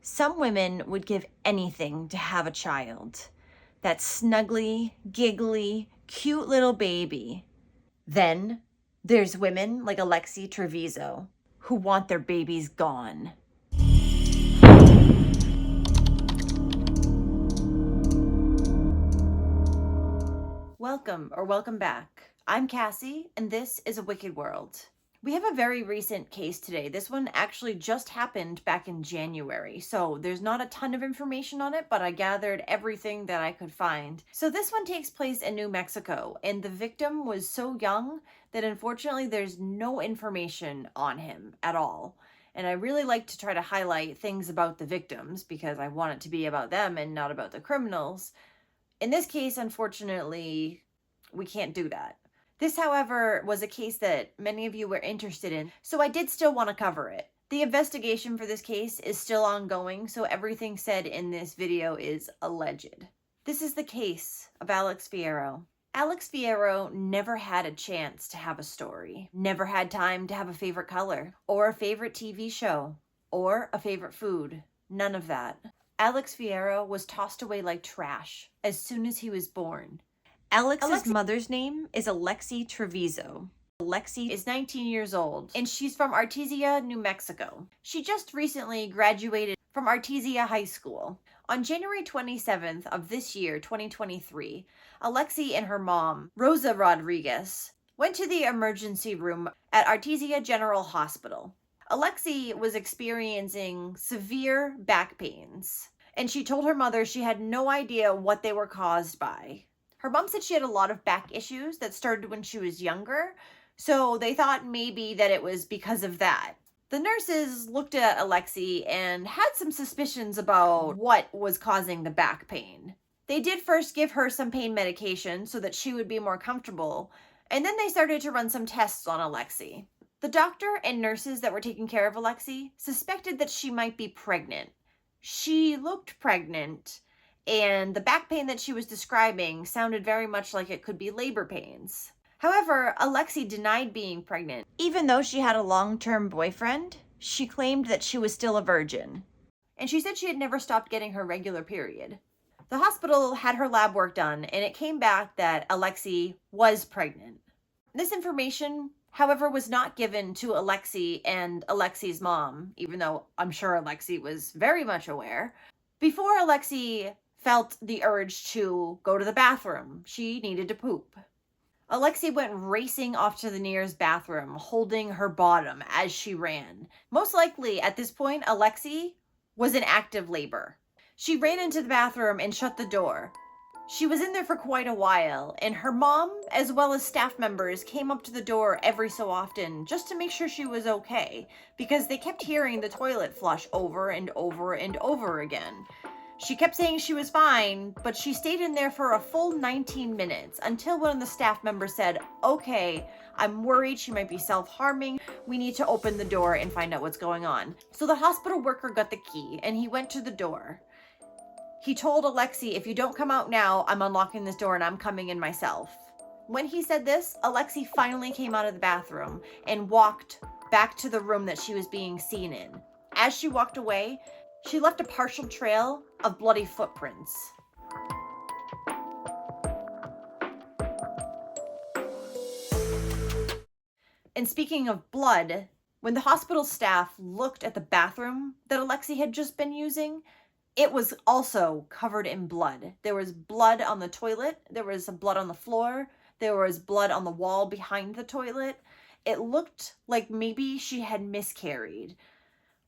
Some women would give anything to have a child. That snuggly, giggly, cute little baby. Then there's women like Alexee Trevizo who want their babies gone. Welcome back. I'm Cassie, and this is A Wicked World. We have a very recent case today. This one actually just happened back in January, so there's not a ton of information on it, but I gathered everything that I could find. So this one takes place in New Mexico, and the victim was so young that unfortunately there's no information on him at all. And I really like to try to highlight things about the victims because I want it to be about them and not about the criminals. In this case, unfortunately, we can't do that. This, however, was a case that many of you were interested in, so I did still want to cover it. The investigation for this case is still ongoing, so everything said in this video is alleged. This is the case of Alex Fierro. Alex Fierro never had a chance to have a story, never had time to have a favorite color, or a favorite TV show, or a favorite food. None of that. Alex Fierro was tossed away like trash as soon as he was born. Alex's mother's name is Alexee Trevizo. Alexee is 19 years old, and she's from Artesia, New Mexico. She just recently graduated from Artesia High School. On January 27th of this year, 2023, Alexee and her mom, Rosa Rodriguez, went to the emergency room at Artesia General Hospital. Alexee was experiencing severe back pains, and she told her mother she had no idea what they were caused by. Her mom said she had a lot of back issues that started when she was younger, so they thought maybe that it was because of that. The nurses looked at Alexee and had some suspicions about what was causing the back pain. They did first give her some pain medication so that she would be more comfortable, and then they started to run some tests on Alexee. The doctor and nurses that were taking care of Alexee suspected that she might be pregnant. She looked pregnant, and the back pain that she was describing sounded very much like it could be labor pains. However, Alexee denied being pregnant. Even though she had a long-term boyfriend, she claimed that she was still a virgin. And she said she had never stopped getting her regular period. The hospital had her lab work done, and it came back that Alexee was pregnant. This information, however, was not given to Alexee and Alexee's mom, even though I'm sure Alexee was very much aware. Before Alexee felt the urge to go to the bathroom, she needed to poop. Alexee went racing off to the nearest bathroom, holding her bottom as she ran. Most likely, at this point, Alexee was in active labor. She ran into the bathroom and shut the door. She was in there for quite a while, and her mom, as well as staff members, came up to the door every so often just to make sure she was okay, because they kept hearing the toilet flush over and over and over again. She kept saying she was fine, but she stayed in there for a full 19 minutes until one of the staff members said, "Okay, I'm worried she might be self-harming. We need to open the door and find out what's going on." So the hospital worker got the key, and he went to the door. He told Alexee, "If you don't come out now, I'm unlocking this door and I'm coming in myself." When he said this, Alexee finally came out of the bathroom and walked back to the room that she was being seen in. As she walked away, she left a partial trail of bloody footprints. And speaking of blood, when the hospital staff looked at the bathroom that Alexee had just been using, it was also covered in blood. There was blood on the toilet, there was blood on the floor, there was blood on the wall behind the toilet. It looked like maybe she had miscarried.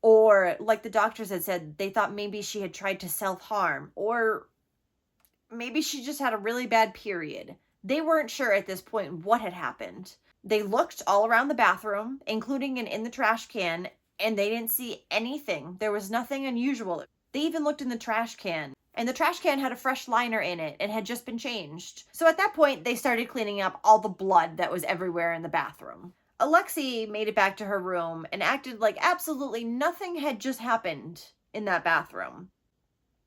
Or, like the doctors had said, they thought maybe she had tried to self-harm, or maybe she just had a really bad period. They weren't sure at this point what had happened. They looked all around the bathroom, including in the trash can, and they didn't see anything. There was nothing unusual. They even looked in the trash can, and the trash can had a fresh liner in it and had just been changed. So at that point, they started cleaning up all the blood that was everywhere in the bathroom. Alexee made it back to her room and acted like absolutely nothing had just happened in that bathroom.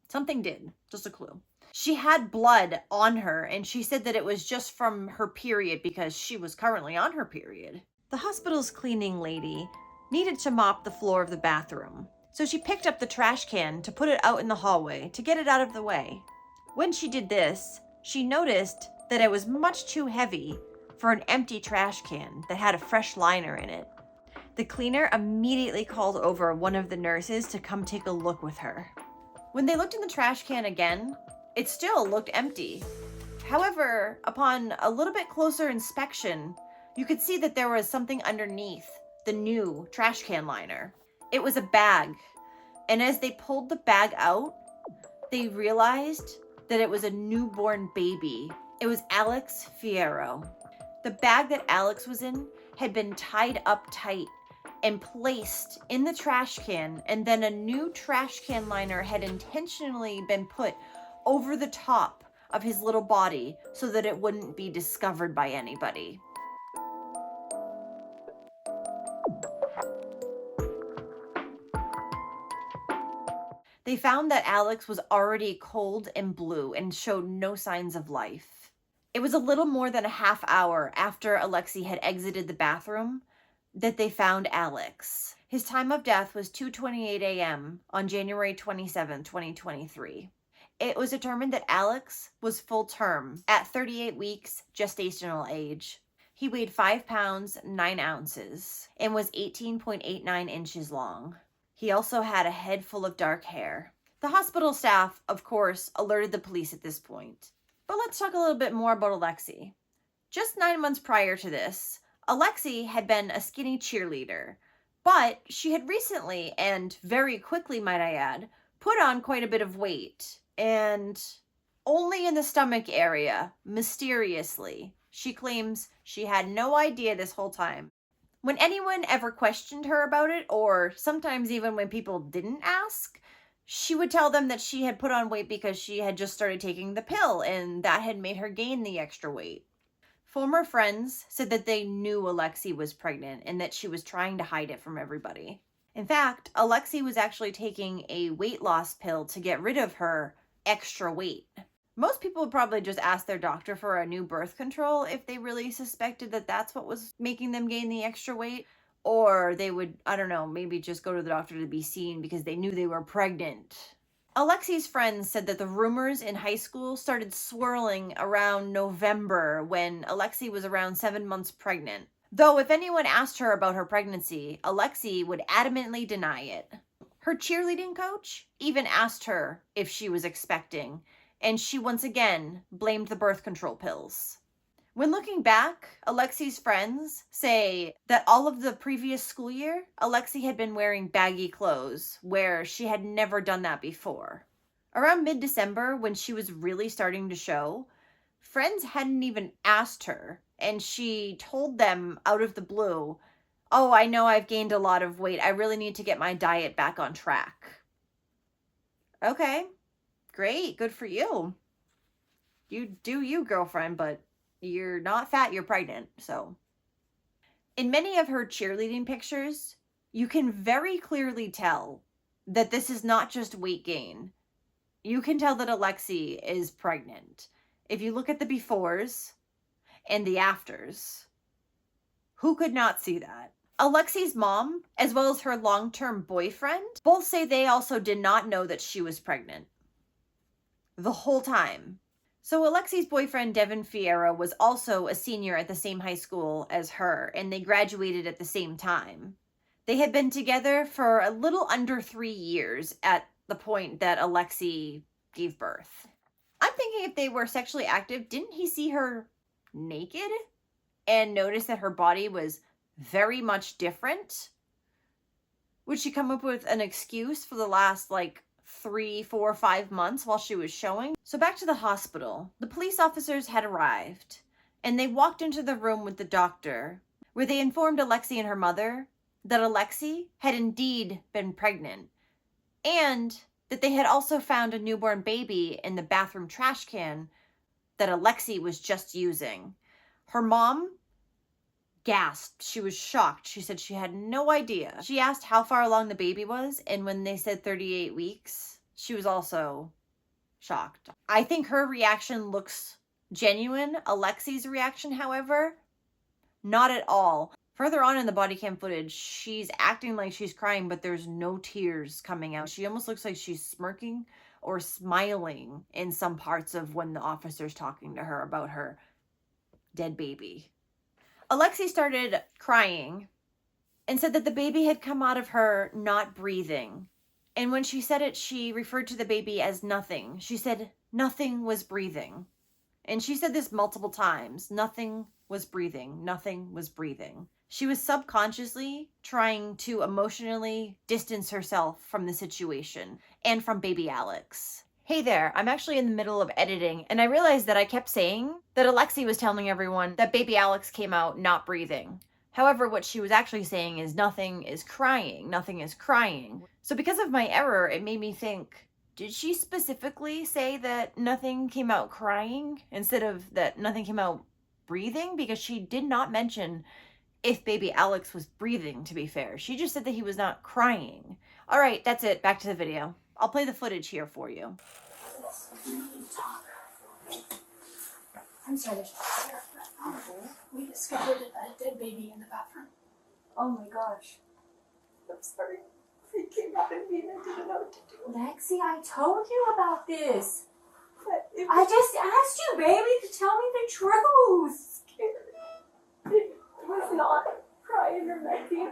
Something did, just a clue. She had blood on her, and she said that it was just from her period because she was currently on her period. The hospital's cleaning lady needed to mop the floor of the bathroom, So she picked up the trash can to put it out in the hallway to get it out of the way. When she did this, she noticed that it was much too heavy for an empty trash can that had a fresh liner in it. The cleaner immediately called over one of the nurses to come take a look with her. When they looked in the trash can again, it still looked empty. However, upon a little bit closer inspection, you could see that there was something underneath the new trash can liner. It was a bag, and as they pulled the bag out, they realized that it was a newborn baby. It was Alex Fierro. The bag that Alex was in had been tied up tight and placed in the trash can, and then a new trash can liner had intentionally been put over the top of his little body so that it wouldn't be discovered by anybody. They found that Alex was already cold and blue and showed no signs of life. It was a little more than a half hour after Alexee had exited the bathroom that they found Alex. His time of death was 2:28 a.m. on January 27, 2023. It was determined that Alex was full term at 38 weeks gestational age. He weighed 5 pounds, 9 ounces, and was 18.89 inches long. He also had a head full of dark hair. The hospital staff, of course, alerted the police at this point. But let's talk a little bit more about Alexee. Just 9 months prior to this, Alexee had been a skinny cheerleader, but she had recently, and very quickly might I add, put on quite a bit of weight, and only in the stomach area, mysteriously. She claims she had no idea this whole time. When anyone ever questioned her about it, or sometimes even when people didn't ask, she would tell them that she had put on weight because she had just started taking the pill and that had made her gain the extra weight. Former friends said that they knew Alexee was pregnant and that she was trying to hide it from everybody. In fact, Alexee was actually taking a weight loss pill to get rid of her extra weight. Most people would probably just ask their doctor for a new birth control if they really suspected that that's what was making them gain the extra weight. Or they would, I don't know, maybe just go to the doctor to be seen because they knew they were pregnant. Alexee's friends said that the rumors in high school started swirling around November when Alexee was around 7 months pregnant. Though if anyone asked her about her pregnancy, Alexee would adamantly deny it. Her cheerleading coach even asked her if she was expecting, and she once again blamed the birth control pills. When looking back, Alexee's friends say that all of the previous school year, Alexee had been wearing baggy clothes, where she had never done that before. Around mid-December, when she was really starting to show, friends hadn't even asked her, and she told them out of the blue, "Oh, I know I've gained a lot of weight. I really need to get my diet back on track." Okay. Great, good for you. You do you, girlfriend, but you're not fat, you're pregnant, so. In many of her cheerleading pictures, you can very clearly tell that this is not just weight gain. You can tell that Alexee is pregnant. If you look at the befores and the afters, who could not see that? Alexee's mom, as well as her long-term boyfriend, both say they also did not know that she was pregnant the whole time. So Alexee's boyfriend, Devin Fierro, was also a senior at the same high school as her, and they graduated at the same time. They had been together for a little under 3 years at the point that Alexee gave birth. I'm thinking if they were sexually active, didn't he see her naked and notice that her body was very much different? Would she come up with an excuse for the last 3, 4, 5 months while she was showing? So back to the hospital. The police officers had arrived, and they walked into the room with the doctor, where they informed Alexee and her mother that Alexee had indeed been pregnant, and that they had also found a newborn baby in the bathroom trash can that Alexee was just using. Her mom gasped. She was shocked. She said she had no idea. She asked how far along the baby was, and when they said 38 weeks, she was also shocked. I think her reaction looks genuine. Alexee's reaction, however, not at all. Further on in the body cam footage, she's acting like she's crying, but there's no tears coming out. She almost looks like she's smirking or smiling in some parts of when the officer's talking to her about her dead baby. Alexee started crying and said that the baby had come out of her not breathing. And when she said it, she referred to the baby as nothing. She said nothing was breathing. And she said this multiple times. Nothing was breathing. Nothing was breathing. She was subconsciously trying to emotionally distance herself from the situation and from baby Alex. Hey there, I'm actually in the middle of editing, and I realized that I kept saying that Alexee was telling everyone that baby Alex came out not breathing. However, what she was actually saying is nothing is crying, nothing is crying. So because of my error, it made me think, did she specifically say that nothing came out crying instead of that nothing came out breathing? Because she did not mention if baby Alex was breathing, to be fair. She just said that he was not crying. All right, that's it. Back to the video. I'll play the footage here for you. I'm sorry, there's we discovered a dead baby in the bathroom. Oh my gosh. I'm sorry. He came out at me and I didn't know what to do. Lexi, I told you about this. I just asked you, baby, to tell me the truth. Scared. It was not crying or nothing.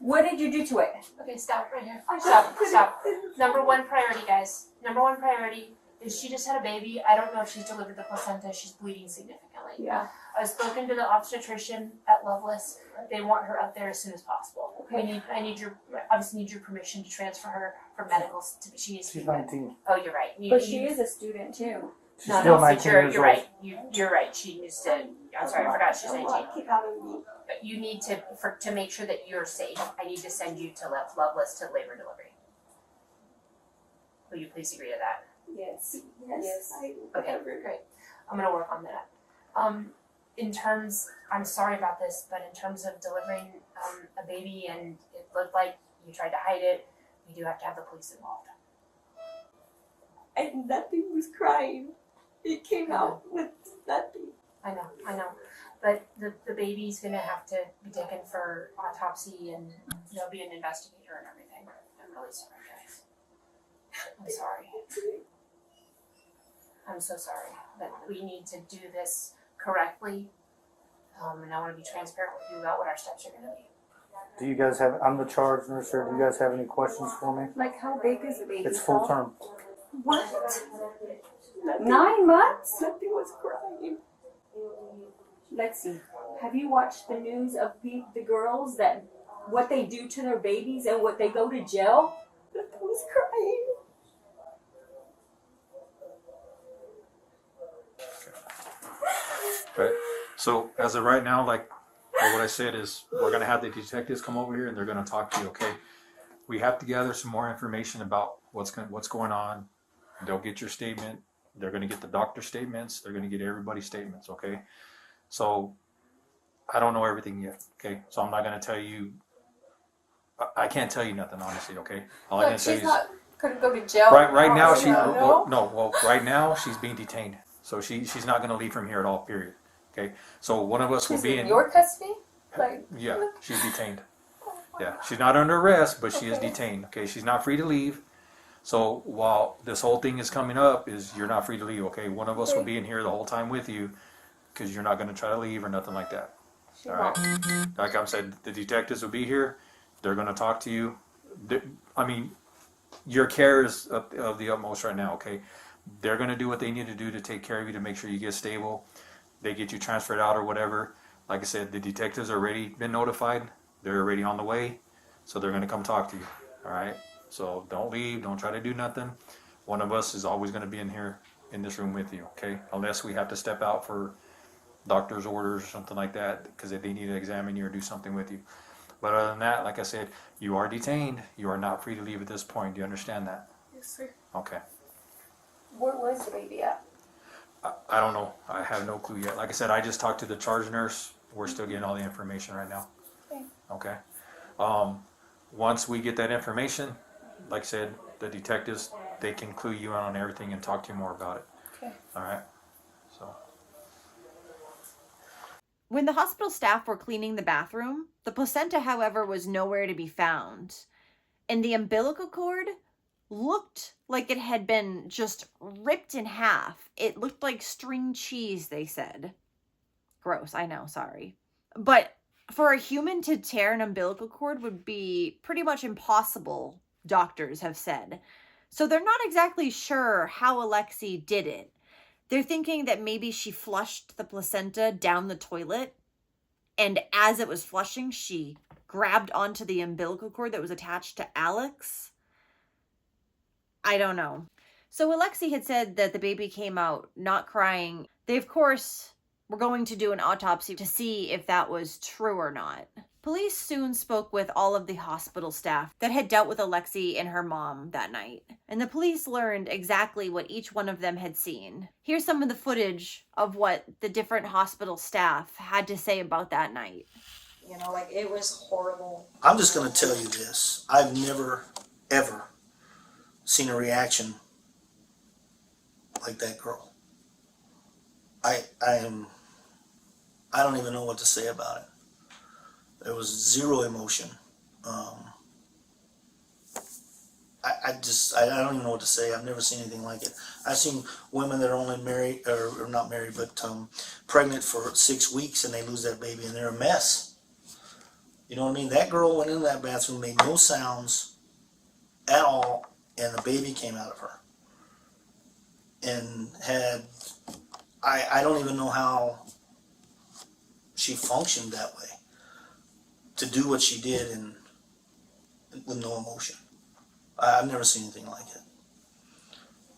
What did you do to it? Okay, stop right here. Stop. Number one priority, guys. Number one priority is she just had a baby. I don't know if she's delivered the placenta. She's bleeding significantly. Yeah. I've spoken to the obstetrician at Loveless. They want her out there as soon as possible. Okay. I need your permission to transfer her for medicals. She needs to She's be 19. Oh, you're right. But she is a student too. She's No, still so 19 years you're old. right. You're right. She needs to. I'm sorry, I forgot she's 19. But you need to make sure that you're safe. I need to send you to Loveless to labor delivery. Will you please agree to that? Yes. Okay, great. I'm gonna work on that. In terms, I'm sorry about this, but in terms of delivering a baby and it looked like you tried to hide it, we do have to have the police involved. And nothing was crying. It came out with nothing. I know. But the baby's gonna have to be taken for autopsy and there'll be an investigator and everything. I'm really sorry, guys. I'm sorry. I'm so sorry. But we need to do this correctly. And I want to be transparent with you about what our steps are gonna be. Do you guys have, I'm the charge nurse here. Do you guys have any questions for me? Like how big is the baby? It's full term. What? Nothing, 9 months? nothing was crying. Lexi, have you watched the news of the girls that what they do to their babies and what they go to jail? Nothing was crying. Right. So as of right now, like what I said is, we're gonna have the detectives come over here and they're gonna talk to you. Okay. We have to gather some more information about what's going on. They'll get your statement. They're gonna get the doctor's statements. They're gonna get everybody's statements. Okay. So I don't know everything yet. Okay. So I'm not gonna tell you. I can't tell you nothing, honestly. Okay. All I can tell you is Gonna go to jail. right now she no. right now she's being detained. So she's not gonna leave from here at all. Period. Okay. So one of us will be in your custody? Like Yeah, she's detained. Yeah, she's not under arrest, but she is detained. Okay, she's not free to leave. So while this whole thing is coming up, is you're not free to leave. Okay, one of us will be in here the whole time with you, because you're not going to try to leave or nothing like that. All right. Like I said, the detectives will be here. They're going to talk to you. I mean, your care is of the utmost right now. Okay, they're going to do what they need to do to take care of you to make sure you get stable. They get you transferred out or whatever. Like I said, the detectives are already been notified. They're already on the way, so they're going to come talk to you. All right. So don't leave. Don't try to do nothing. One of us is always going to be in here in this room with you. Okay, unless we have to step out for doctor's orders or something like that, because they need to examine you or do something with you. But other than that, like I said, you are detained. You are not free to leave at this point. Do you understand that? Yes, sir. Okay. where was the baby at? I don't know. I have no clue yet. Like I said, I just talked to the charge nurse. We're still getting all the information right now. Okay. Once we get that information, like I said, the detectives, they can clue you in on everything and talk to you more about it. Okay. All right. So. When the hospital staff were cleaning the bathroom, the placenta, however, was nowhere to be found. And the umbilical cord looked like it had been just ripped in half. It looked like string cheese, they said. Gross, I know, sorry. But for a human to tear an umbilical cord would be pretty much impossible, doctors have said. So they're not exactly sure how Alexee did it. They're thinking that maybe she flushed the placenta down the toilet, and as it was flushing, she grabbed onto the umbilical cord that was attached to Alex. I don't know. So Alexee had said that the baby came out not crying. They, of course, were going to do an autopsy to see if that was true or not. Police soon spoke with all of the hospital staff that had dealt with Alexee and her mom that night. And the police learned exactly what each one of them had seen. Here's some of the footage of what the different hospital staff had to say about that night. You know, like, it was horrible. I'm just going to tell you this. I've never, ever seen a reaction like that girl. I don't even know what to say about it. There was zero emotion. I don't even know what to say. I've never seen anything like it. I've seen women that are only married, or not married, but pregnant for 6 weeks, and they lose that baby, and they're a mess. You know what I mean? That girl went in that bathroom, made no sounds at all, and the baby came out of her. And had, I don't even know how she functioned that way, to do what she did and with no emotion. I've never seen anything like it.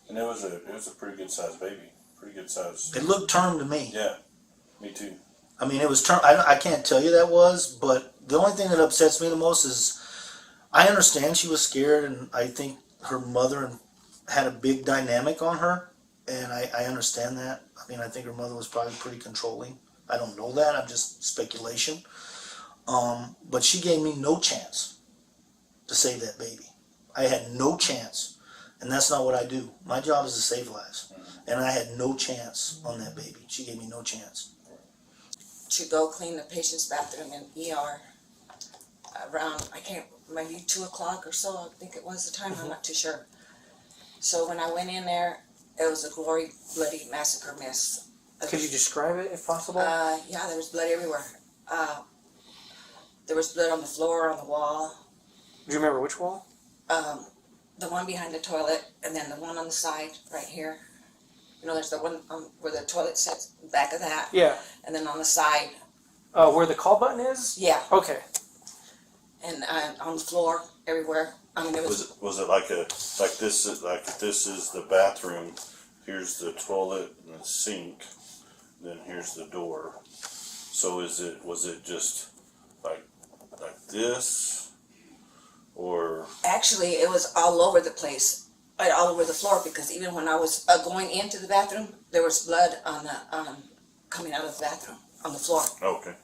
And it was a pretty good sized baby, pretty good sized. It looked term to me. Yeah, me too. I mean, it was term. I can't tell you that was, but the only thing that upsets me the most is I understand she was scared, and I think her mother had a big dynamic on her, and I understand that. I mean, I think her mother was probably pretty controlling. I don't know that. I'm just speculation. But she gave me no chance to save that baby. I had no chance, and that's not what I do. My job is to save lives, and I had no chance on that baby. She gave me no chance. To go clean the patient's bathroom in ER around, maybe 2 o'clock or so, I think it was the time, I'm not too sure. So when I went in there, it was a bloody massacre mess. Could you describe it if possible? Yeah, there was blood everywhere. There was blood on the floor, on the wall. Do you remember which wall? The one behind the toilet, and then the one on the side, right here. You know, there's the one where the toilet sits, back of that. Yeah. And then on the side. Where the call button is? Yeah. Okay. And on the floor, everywhere. I mean, it was. Was it like this is the bathroom? Here's the toilet and the sink. Then here's the door. So was it just like this? Or Actually, it was all over the place, all over the floor, because even when I was going into the bathroom, there was blood on the coming out of the bathroom on the floor. okay,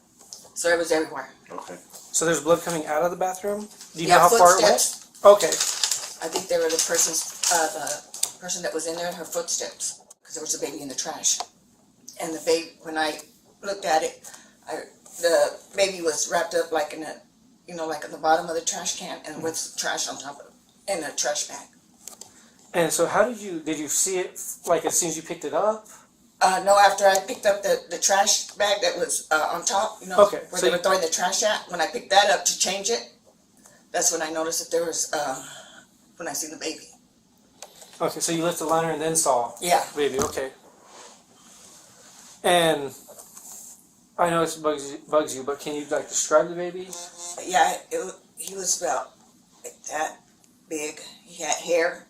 So it was everywhere. okay. So there's blood coming out of the bathroom? Do you Yeah, know how far it went? footsteps. Okay. I think they were the person that was in there, her footsteps, because there was a baby in the trash. And the baby, when I looked at it, the baby was wrapped up like in a, like at the bottom of the trash can, and with trash on top of it, in a trash bag. And so how did you see it, like as soon as you picked it up? No, after I picked up the trash bag that was on top, Okay, where so they were throwing the trash at, when I picked that up to change it, that's when I noticed that there was, when I seen the baby. Okay, so you lifted the liner and then saw Yeah. the baby, okay. And I know it bugs you, but can you like describe the baby? Yeah, he was about like that big. He had hair,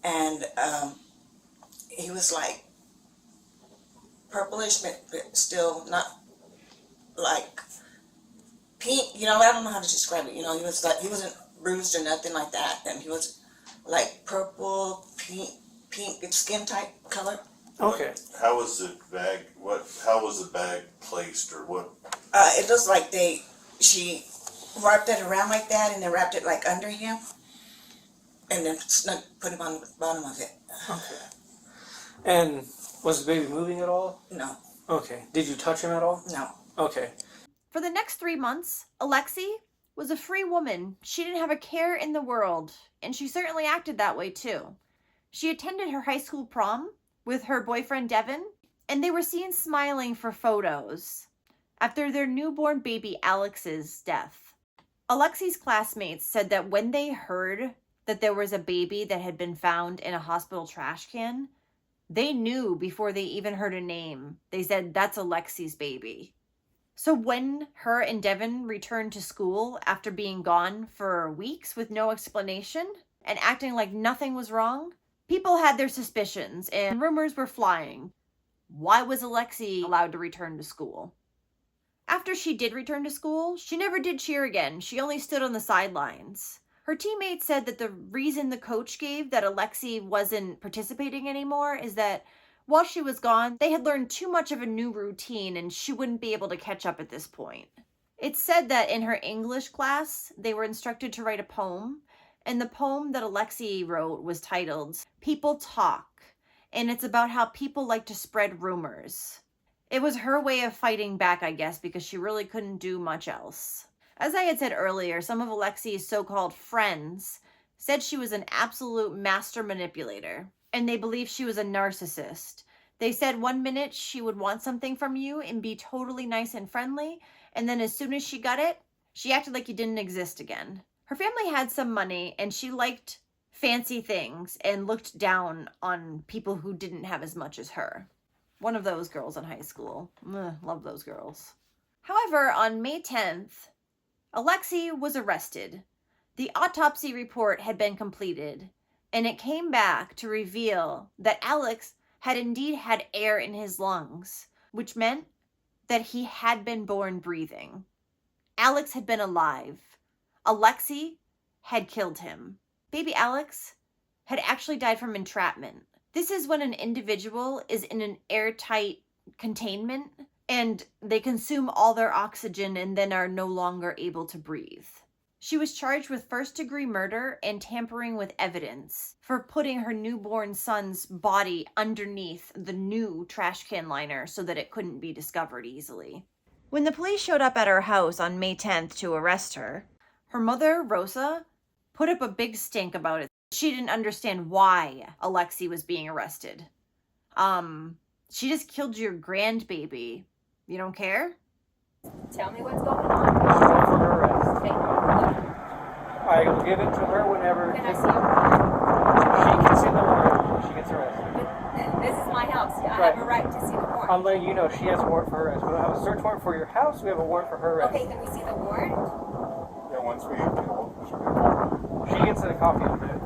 and he was like purplish, but still not like pink. I don't know how to describe it. He was like, he wasn't bruised or nothing like that, and he was like purple, pink skin type color. Okay. How was the bag? How was the bag placed, or what? It looks like she wrapped it around like that, and then wrapped it like under him, and then put him on the bottom of it. Okay. And was the baby moving at all? No. Okay. Did you touch him at all? No. Okay. For the next 3 months, Alexee was a free woman. She didn't have a care in the world, and she certainly acted that way too. She attended her high school prom with her boyfriend Devin, and they were seen smiling for photos after their newborn baby Alex's death. Alexee's classmates said that when they heard that there was a baby that had been found in a hospital trash can, they knew before they even heard a name. They said, that's Alexee's baby. So when her and Devin returned to school after being gone for weeks with no explanation and acting like nothing was wrong, people had their suspicions and rumors were flying. Why was Alexee allowed to return to school? After she did return to school, she never did cheer again. She only stood on the sidelines. Her teammates said that the reason the coach gave that Alexee wasn't participating anymore is that while she was gone, they had learned too much of a new routine and she wouldn't be able to catch up at this point. It's said that in her English class, they were instructed to write a poem, and the poem that Alexee wrote was titled People Talk, and it's about how people like to spread rumors. It was her way of fighting back, I guess, because she really couldn't do much else. As I had said earlier, some of Alexee's so-called friends said she was an absolute master manipulator, and they believed she was a narcissist. They said 1 minute she would want something from you and be totally nice and friendly, and then as soon as she got it, she acted like you didn't exist again. Her family had some money, and she liked fancy things and looked down on people who didn't have as much as her. One of those girls in high school. Love those girls. However, on May 10th, Alexee was arrested. The autopsy report had been completed, and it came back to reveal that Alex had indeed had air in his lungs, which meant that he had been born breathing. Alex had been alive. Alexee had killed him. Baby Alex had actually died from entrapment. This is when an individual is in an airtight containment and they consume all their oxygen and then are no longer able to breathe. She was charged with first-degree murder and tampering with evidence for putting her newborn son's body underneath the new trash can liner so that it couldn't be discovered easily. When the police showed up at her house on May 10th to arrest her, her mother, Rosa, put up a big stink about it. She didn't understand why Alexee was being arrested. She just killed your grandbaby. You don't care? Tell me what's going on. She's up for her arrest. Okay. I will give it to her whenever. Can I see her? She can see the warrant when she gets arrested. This is my house. I Right. have a right to see the warrant. I'm letting you know she has a warrant for her arrest. We don't have a search warrant for your house. We have a warrant for her arrest. Okay, can we see the warrant? Yeah, once we, She gets a copy of it.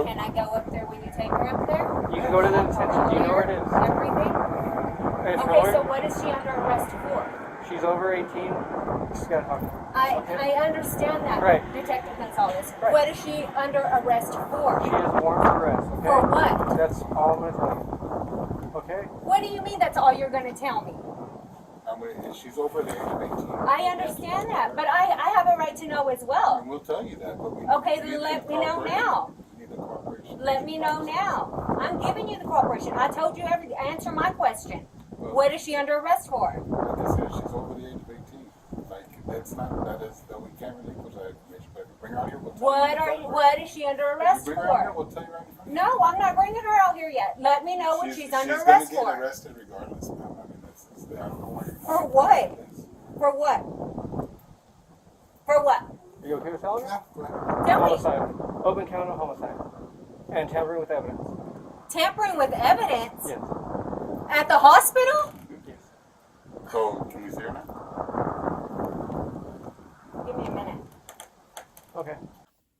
Can I go up there when you take her up there? You can go to the detention. Do you know where it is? Everything? It's Okay, nowhere- so what is she under arrest for? She's over 18. She's got to talk to her. I understand that, Right. Detective Gonzalez. Right. What is she under arrest for? She has a warrant for arrest. Okay? For what? That's all I'm going to tell you. Okay? What do you mean that's all you're going to tell me? she's over the age of 18. I understand that, but I have a right to know as well. And we'll tell you that, but we Okay, need then the let me know cooperation. now. We need the cooperation. Let me know now. I'm giving you the cooperation. I told you everything. Answer my question. Well, What is she under arrest for? like I said, she's over the age of 18. Like, that we can't really put that information, but if you bring her out here, we'll tell you. What is she under arrest If you bring her out here, for? we'll tell you right in front of you. No, I'm not bringing her out here yet. Let me know what she's under she's arrest gonna get for. arrested regardless, ma'am. I mean, I don't know why you're For what? this. For what? For what? Are you okay with telling me? Yeah, go ahead. Tell me. Homicide. Open count of homicide. And tampering with evidence. Tampering with evidence Yes. at the hospital? Yes. So, can we see her now? Give me a minute. Okay.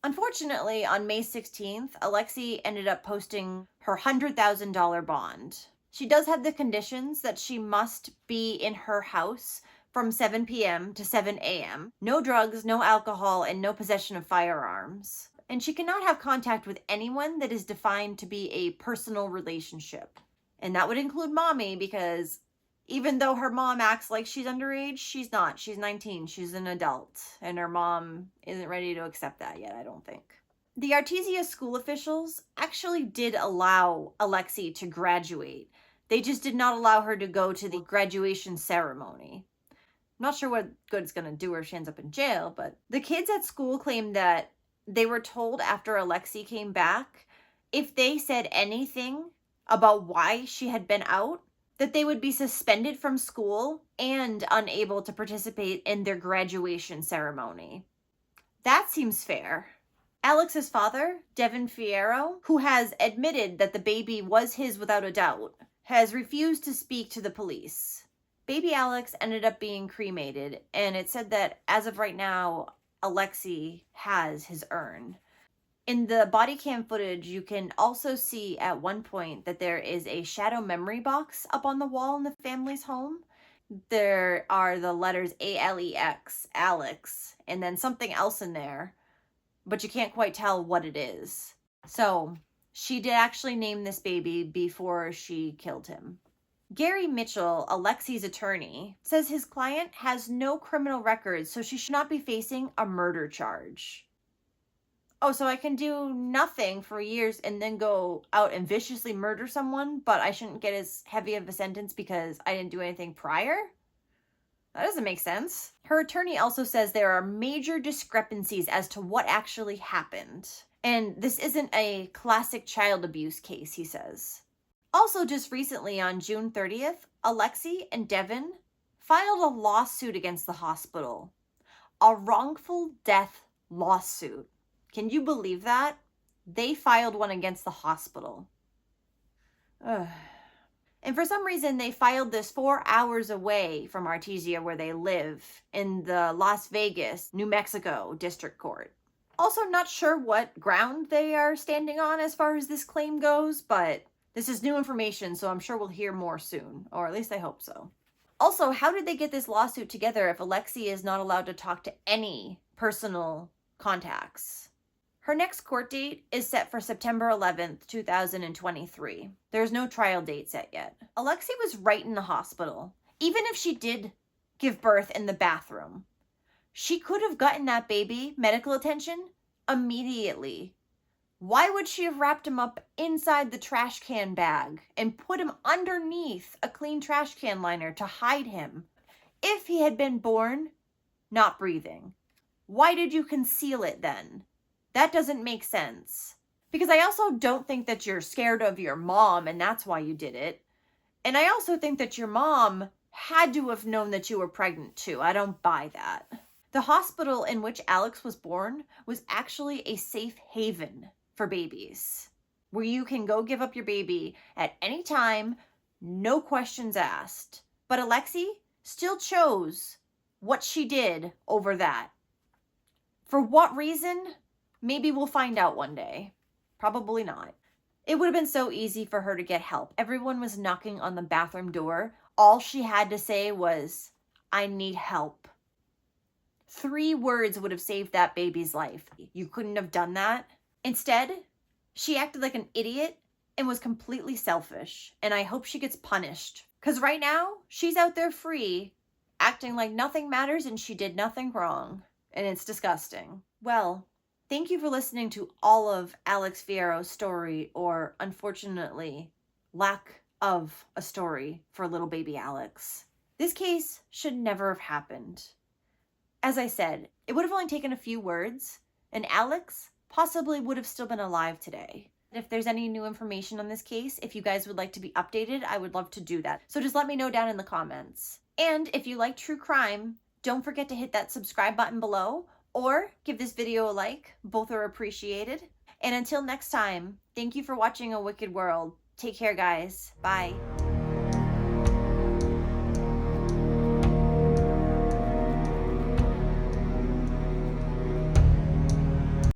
Unfortunately, on May 16th, Alexee ended up posting her $100,000 bond. She does have the conditions that she must be in her house from 7 p.m. to 7 a.m. No drugs, no alcohol, and no possession of firearms. And she cannot have contact with anyone that is defined to be a personal relationship. And that would include mommy, because even though her mom acts like she's underage, she's not. She's 19. She's an adult. And her mom isn't ready to accept that yet, I don't think. The Artesia school officials actually did allow Alexee to graduate. They just did not allow her to go to the graduation ceremony. I'm not sure what good it's gonna do her if she ends up in jail, but the kids at school claimed that they were told after Alexee came back, if they said anything about why she had been out, that they would be suspended from school and unable to participate in their graduation ceremony. That seems fair. Alex's father, Devin Fierro, who has admitted that the baby was his without a doubt, has refused to speak to the police. Baby Alex ended up being cremated, and it said that as of right now, Alexee has his urn. In the body cam footage, you can also see at one point that there is a shadow memory box up on the wall in the family's home. There are the letters ALEX, Alex, and then something else in there, but you can't quite tell what it is. So she did actually name this baby before she killed him. Gary Mitchell, Alexee's attorney, says his client has no criminal record, so she should not be facing a murder charge. Oh, so I can do nothing for years and then go out and viciously murder someone, but I shouldn't get as heavy of a sentence because I didn't do anything prior? That doesn't make sense. Her attorney also says there are major discrepancies as to what actually happened. And this isn't a classic child abuse case, he says. Also, just recently on June 30th, Alexee and Devin filed a lawsuit against the hospital. A wrongful death lawsuit. Can you believe that? They filed one against the hospital. Ugh. And for some reason, they filed this 4 hours away from Artesia, where they live, in the Las Vegas, New Mexico District Court. Also, not sure what ground they are standing on as far as this claim goes, but this is new information, so I'm sure we'll hear more soon, or at least I hope so. Also, how did they get this lawsuit together if Alexee is not allowed to talk to any personal contacts? Her next court date is set for September 11th, 2023. There's no trial date set yet. Alexee was right in the hospital. Even if she did give birth in the bathroom, she could have gotten that baby medical attention immediately. Why would she have wrapped him up inside the trash can bag and put him underneath a clean trash can liner to hide him? If he had been born not breathing, why did you conceal it then? That doesn't make sense. Because I also don't think that you're scared of your mom and that's why you did it. And I also think that your mom had to have known that you were pregnant too. I don't buy that. The hospital in which Alex was born was actually a safe haven for babies, where you can go give up your baby at any time, no questions asked. But Alexee still chose what she did over that. For what reason? Maybe we'll find out one day. Probably not. It would have been so easy for her to get help. Everyone was knocking on the bathroom door. All she had to say was, "I need help." 3 words would have saved that baby's life. You couldn't have done that. Instead, she acted like an idiot and was completely selfish. And I hope she gets punished. Because right now, she's out there free, acting like nothing matters and she did nothing wrong. And it's disgusting. Well, thank you for listening to all of Alex Fierro's story, or unfortunately, lack of a story for little baby Alex. This case should never have happened. As I said, it would have only taken a few words, and Alex possibly would have still been alive today. If there's any new information on this case, if you guys would like to be updated, I would love to do that. So just let me know down in the comments. And if you like true crime, don't forget to hit that subscribe button below, or give this video a like. Both are appreciated. And until next time, thank you for watching A Wicked World. Take care, guys. Bye.